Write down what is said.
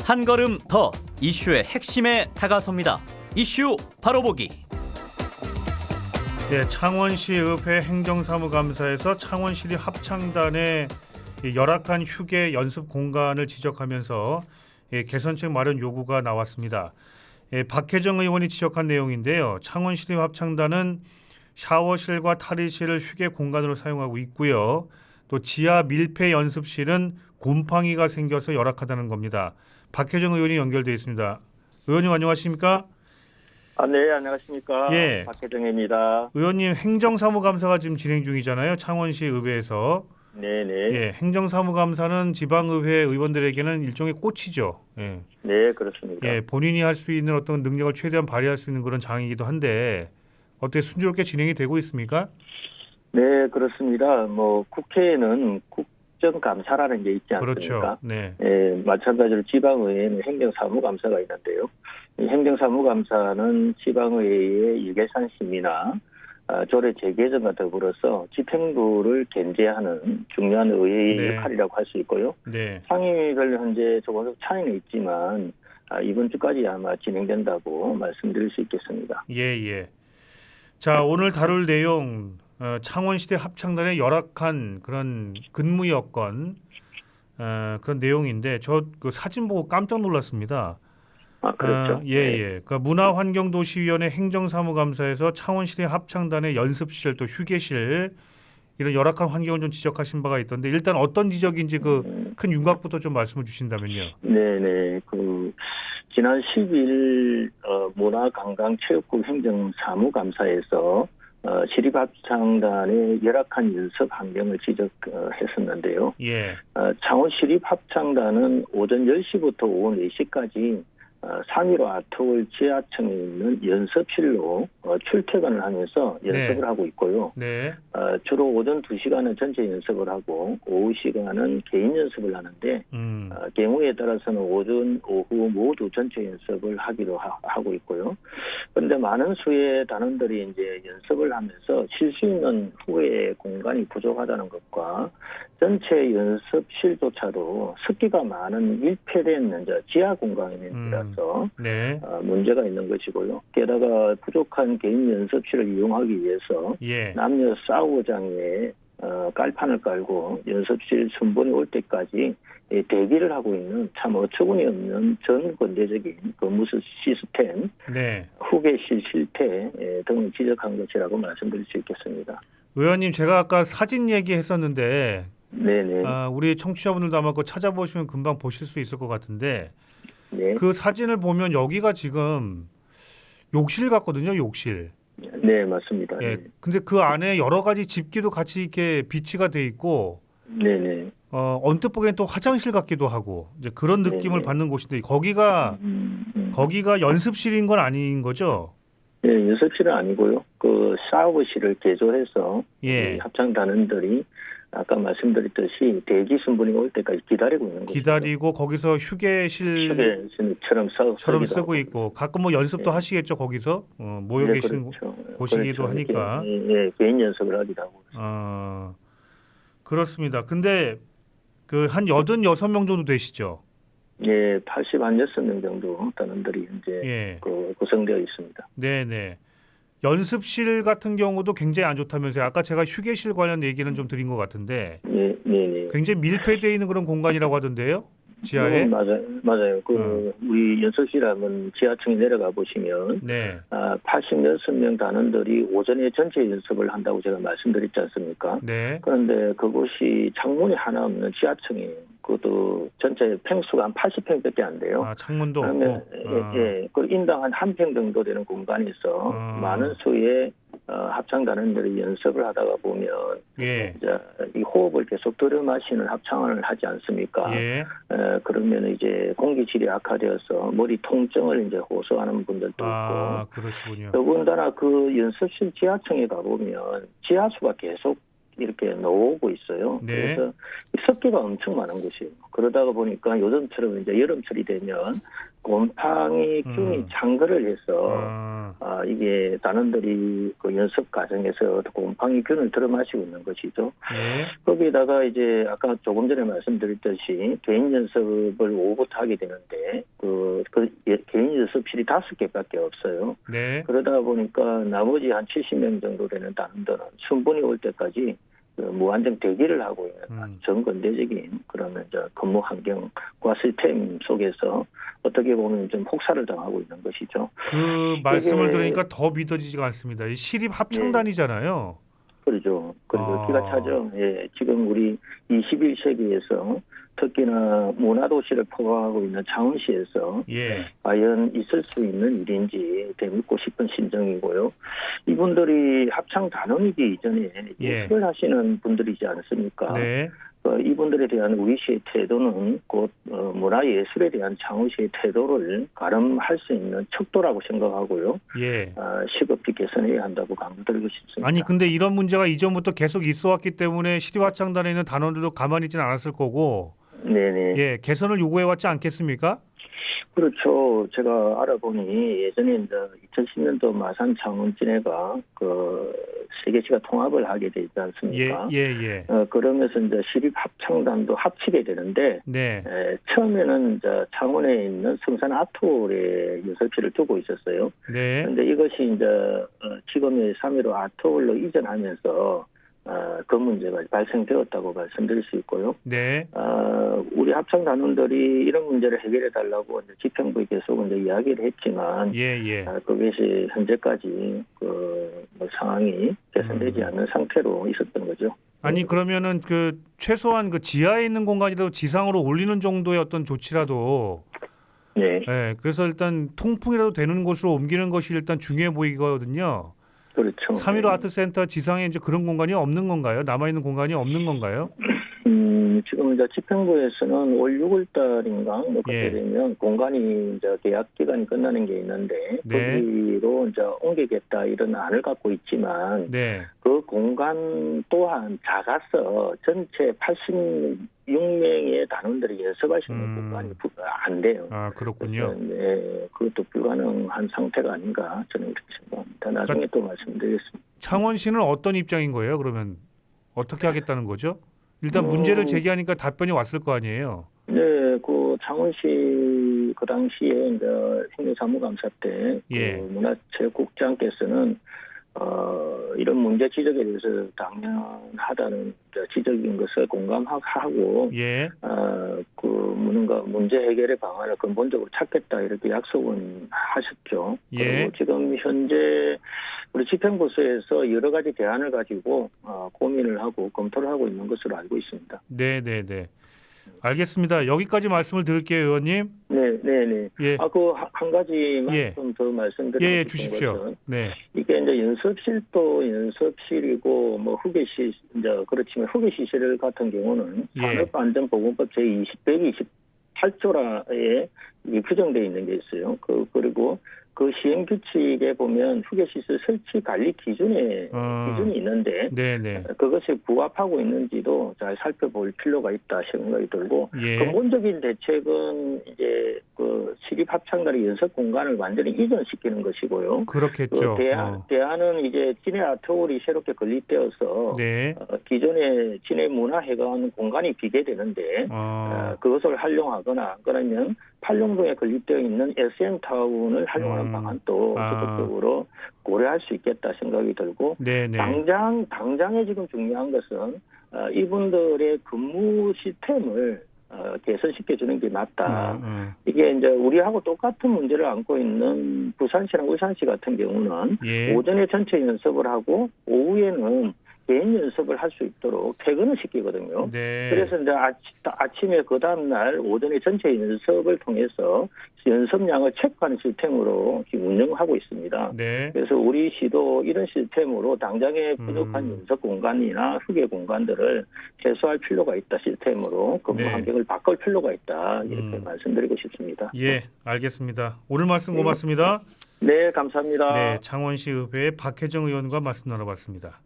한 걸음 더 이슈의 핵심에 다가섭니다. 이슈 바로보기. 네, 창원시 의회 행정사무감사에서 창원시립 합창단의 열악한 휴게 연습 공간을 지적하면서 개선책 마련 요구가 나왔습니다. 박혜정 의원이 지적한 내용인데요. 창원시립 합창단은 샤워실과 탈의실을 휴게 공간으로 사용하고 있고요. 또 지하 밀폐 연습실은 곰팡이가 생겨서 열악하다는 겁니다. 박혜정 의원이 연결되어 있습니다. 의원님 안녕하십니까? 네, 안녕하십니까. 예. 박혜정입니다. 의원님 행정사무감사가 지금 진행 중이잖아요. 창원시 의회에서. 네네. 예, 행정사무감사는 지방의회 의원들에게는 일종의 꽃이죠. 예. 네, 그렇습니다. 예, 본인이 할 수 있는 어떤 능력을 최대한 발휘할 수 있는 그런 장이기도 한데 어떻게 순조롭게 진행이 되고 있습니까? 네, 그렇습니다. 국회에는 국정감사라는 게 있지 않습니까? 그렇죠. 네. 예, 마찬가지로 지방의회는 행정사무감사가 있는데요. 이 행정사무감사는 지방의회의 유계산 심의나 조례 재개정과 더불어서 집행부를 견제하는 중요한 의회의 네. 역할이라고 할 수 있고요. 네. 상임위별로 현재 조금씩 차이는 있지만 이번 주까지 아마 진행된다고 말씀드릴 수 있겠습니다. 예, 예. 자, 오늘 다룰 내용 창원시대 합창단의 열악한 그런 근무 여건 그런 내용인데 저 그 사진 보고 깜짝 놀랐습니다. 그렇죠. 예, 예. 그러니까 문화환경도시위원회 행정사무감사에서 창원시대 합창단의 연습실 또 휴게실 이런 열악한 환경을 좀 지적하신 바가 있던데 일단 어떤 지적인지 그 큰 윤곽부터 좀 말씀을 주신다면요. 네네. 지난 10일 문화관광체육부 행정사무감사에서 시립합창단의 열악한 연습 환경을 지적했었는데요. 예. 창원 시립합창단은 오전 10시부터 오후 4시까지 상위로 아트홀 지하층에 있는 연습실로 출퇴근을 하면서 연습을 네. 하고 있고요. 네. 주로 오전 2시간은 전체 연습을 하고 오후 시간은 개인 연습을 하는데 경우에 따라서는 오전, 오후 모두 전체 연습을 하기도 하고 있고요. 그런데 많은 수의 단원들이 이제 연습을 하면서 쉴 수 있는 후에 공간이 부족하다는 것과 전체 연습실조차도 습기가 많은 밀폐된 지하 공간이라서 네. 문제가 있는 것이고요. 게다가 부족한 개인 연습실을 이용하기 위해서 예. 남녀 사우장에 깔판을 깔고 연습실 순번이 올 때까지 대기를 하고 있는 참 어처구니 없는 전 권대적인 근무 시스템, 네. 후계실 실태 등을 지적한 것이라고 말씀드릴 수 있겠습니다. 의원님 제가 아까 사진 얘기했었는데 네네. 우리 청취자분들도 아마 그거 찾아보시면 금방 보실 수 있을 것 같은데 네. 그 사진을 보면 여기가 지금 욕실 같거든요. 욕실. 네, 맞습니다. 예. 근데 그 안에 여러 가지 집기도 같이 이렇게 비치가 돼 있고 네네. 언뜻 보기엔 또 화장실 같기도 하고 이제 그런 느낌을 네네. 받는 곳인데 거기가 연습실인 건 아닌 거죠? 네, 연습실은 아니고요. 샤워실을 개조해서 예. 합창단원들이 아까 말씀드렸듯이 대기 순번이 올 때까지 기다리고 있는 거죠. 기다리고 거기서 휴게실처럼 휴게실처럼 쓰고 있고 가끔 뭐 연습도 네. 하시겠죠 거기서 모여 네, 계신 그렇죠. 곳이기도 그렇죠. 하니까. 예, 개인 연습을 하기도 하고. 그렇습니다. 근데 그 한 86명 정도 되시죠? 예, 86명 정도 단원들이 이제 예. 구성되어 있습니다. 네네. 연습실 같은 경우도 굉장히 안 좋다면서요. 아까 제가 휴게실 관련 얘기는 좀 드린 것 같은데 네, 네, 네. 굉장히 밀폐되어 있는 그런 공간이라고 하던데요. 지하에. 맞아요. 우리 연습실 한번 지하층에 내려가 보시면 네. 86명 단원들이 오전에 전체 연습을 한다고 제가 말씀드렸지 않습니까? 네. 그런데 그곳이 창문이 하나 없는 지하층이에요. 그것도 전체 평수가 한 80평밖에 안 돼요. 창문도 그러면 없고. 그 인당 한 평 정도 되는 공간에서 많은 수의 합창단원들이 연습을 하다가 보면 예. 이제 이 호흡을 계속 들이마시는 합창을 하지 않습니까? 예. 그러면 이제 공기질이 악화되어서 머리 통증을 이제 호소하는 분들도 있고. 그러시군요. 더군다나 그 연습실 지하층에 가보면 지하수가 계속 이렇게 나오고 있어요. 네. 그래서 습기가 엄청 많은 곳이에요. 그러다가 보니까 요즘처럼 이제 여름철이 되면 곰팡이 균이 창궐을 해서 이게 단원들이 그 연습 과정에서 곰팡이 균을 들어마시고 있는 것이죠. 예. 거기다가 이제 아까 조금 전에 말씀드렸듯이 개인 연습을 오후부터 하게 되는데 개인 연습실이 5개밖에 없어요. 네. 그러다 보니까 나머지 한 70명 정도 되는 단원들은 순번이 올 때까지 무한정 대기를 하고 있는 정근대적인 그러면 근무 환경과 시스템 속에서 어떻게 보면 좀 혹사를 당하고 있는 것이죠. 그 말씀을 들으니까 더 믿어지지가 않습니다. 이 시립 합창단이잖아요. 그렇죠. 그리고 기가 차죠. 예, 지금 우리 21세기에서 특히나 문화도시를 포괄하고 있는 창원시에서 예. 과연 있을 수 있는 일인지 되묻고 싶은 심정이고요. 이분들이 합창 단원이기 이전에 예술을 하시는 분들이지 않습니까? 네. 이분들에 대한 우리 시의 태도는 곧 문화예술에 대한 창원시의 태도를 가름할 수 있는 척도라고 생각하고요. 예. 시급히 개선해야 한다고 강조드리고 싶습니다. 아니 근데 이런 문제가 이전부터 계속 있어왔기 때문에 시립합창단에 있는 단원들도 가만히 있지는 않았을 거고 네네. 예, 개선을 요구해왔지 않겠습니까? 그렇죠. 제가 알아보니 예전에 이제 2010년도 마산 창원진해가 그 세계시가 통합을 하게 되지 않습니까? 예. 그러면서 이제 시립 합창단도 합치게 되는데 네. 처음에는 이제 창원에 있는 성산 아트홀에 연습실을 두고 있었어요. 네. 그런데 이것이 이제 지금의 3.15 아트홀로 이전하면서 그 문제가 발생되었다고 말씀드릴 수 있고요. 네. 우리 합창 단원들이 이런 문제를 해결해 달라고 이제 집행부에 계속 이제 이야기를 했지만, 예. 그것이 현재까지 뭐 상황이 개선되지 않는 상태로 있었던 거죠. 아니 그러면은 그 최소한 그 지하에 있는 공간이라도 지상으로 올리는 정도의 어떤 조치라도. 네. 예. 그래서 일단 통풍이라도 되는 곳으로 옮기는 것이 일단 중요해 보이거든요. 그렇죠. 3.15 아트센터 지상에 이제 그런 공간이 없는 건가요? 남아 있는 공간이 없는 건가요? 지금 이제 집행부에서는 올 6월 달인가 그때 되면 공간이 이제 계약 기간이 끝나는 게 있는데 거기로 이제 옮기겠다 이런 안을 갖고 있지만 그 공간 또한 작아서 전체 86명의 단원들이 연습할 수 있는 공간이 안 돼요. 아 그렇군요. 네, 그것도 불가능한 상태가 아닌가 저는 그렇게 생각합니다. 나중에 또 말씀드리겠습니다. 창원시는 어떤 입장인 거예요? 그러면 어떻게 하겠다는 거죠? 일단 문제를 제기하니까 답변이 왔을 거 아니에요. 네, 그 창원시 그 당시에 이제 행정사무감사 때 그 문화체육국장께서는 이런 문제 지적에 대해서 당연하다는 지적인 것을 공감하고 그 문제 해결의 방안을 근본적으로 찾겠다 이렇게 약속은 하셨죠. 그리고 지금 현재 우리 집행부서에서 여러 가지 대안을 가지고 고민을 하고 검토를 하고 있는 것으로 알고 있습니다. 네. 알겠습니다. 여기까지 말씀을 드릴게요, 의원님. 네. 예. 그 한 가지만 좀 더 말씀드리고 싶은 것은 이게 이제 연습실도 연습실이고 뭐 후계시 이제 그렇지만 후계시설 같은 경우는 산업안전보건법 제128조라에 규정되어 있는 게 있어요. 그리고 그 시행 규칙에 보면 후계시설 설치 관리 기준이 있는데 그것이 부합하고 있는지도 잘 살펴볼 필요가 있다 생각이 들고 근본적인 대책은 이제 그 시립 합창단의 연습 공간을 완전히 이전시키는 것이고요. 그렇겠죠. 대안은 이제 진해 아트홀이 새롭게 건립되어서 기존의 진해 문화회관 공간이 비게 되는데 그것을 활용하거나 그러면 팔룡동에 건립되어 있는 SM 타운을 활용하는 방안도 적극적으로 고려할 수 있겠다 생각이 들고 당장에 지금 중요한 것은 이분들의 근무 시스템을 개선시켜주는 게 맞다. 이게 이제 우리하고 똑같은 문제를 안고 있는 부산시랑 울산시 같은 경우는 오전에 전체 연습을 하고 오후에는 개인 연습을 할 수 있도록 퇴근을 시키거든요. 그래서 이제 아침에 그 다음 날 오전에 전체 연습을 통해서 연습량을 체크하는 시스템으로 지금 운영하고 있습니다. 그래서 우리 시도 이런 시스템으로 당장에 부족한 연습 공간이나 휴게 공간들을 해소할 필요가 있다. 시스템으로 근무 환경을 바꿀 필요가 있다. 이렇게 말씀드리고 싶습니다. 예, 알겠습니다. 오늘 말씀 고맙습니다. 네, 감사합니다. 네, 창원시 의회의 박혜정 의원과 말씀 나눠봤습니다.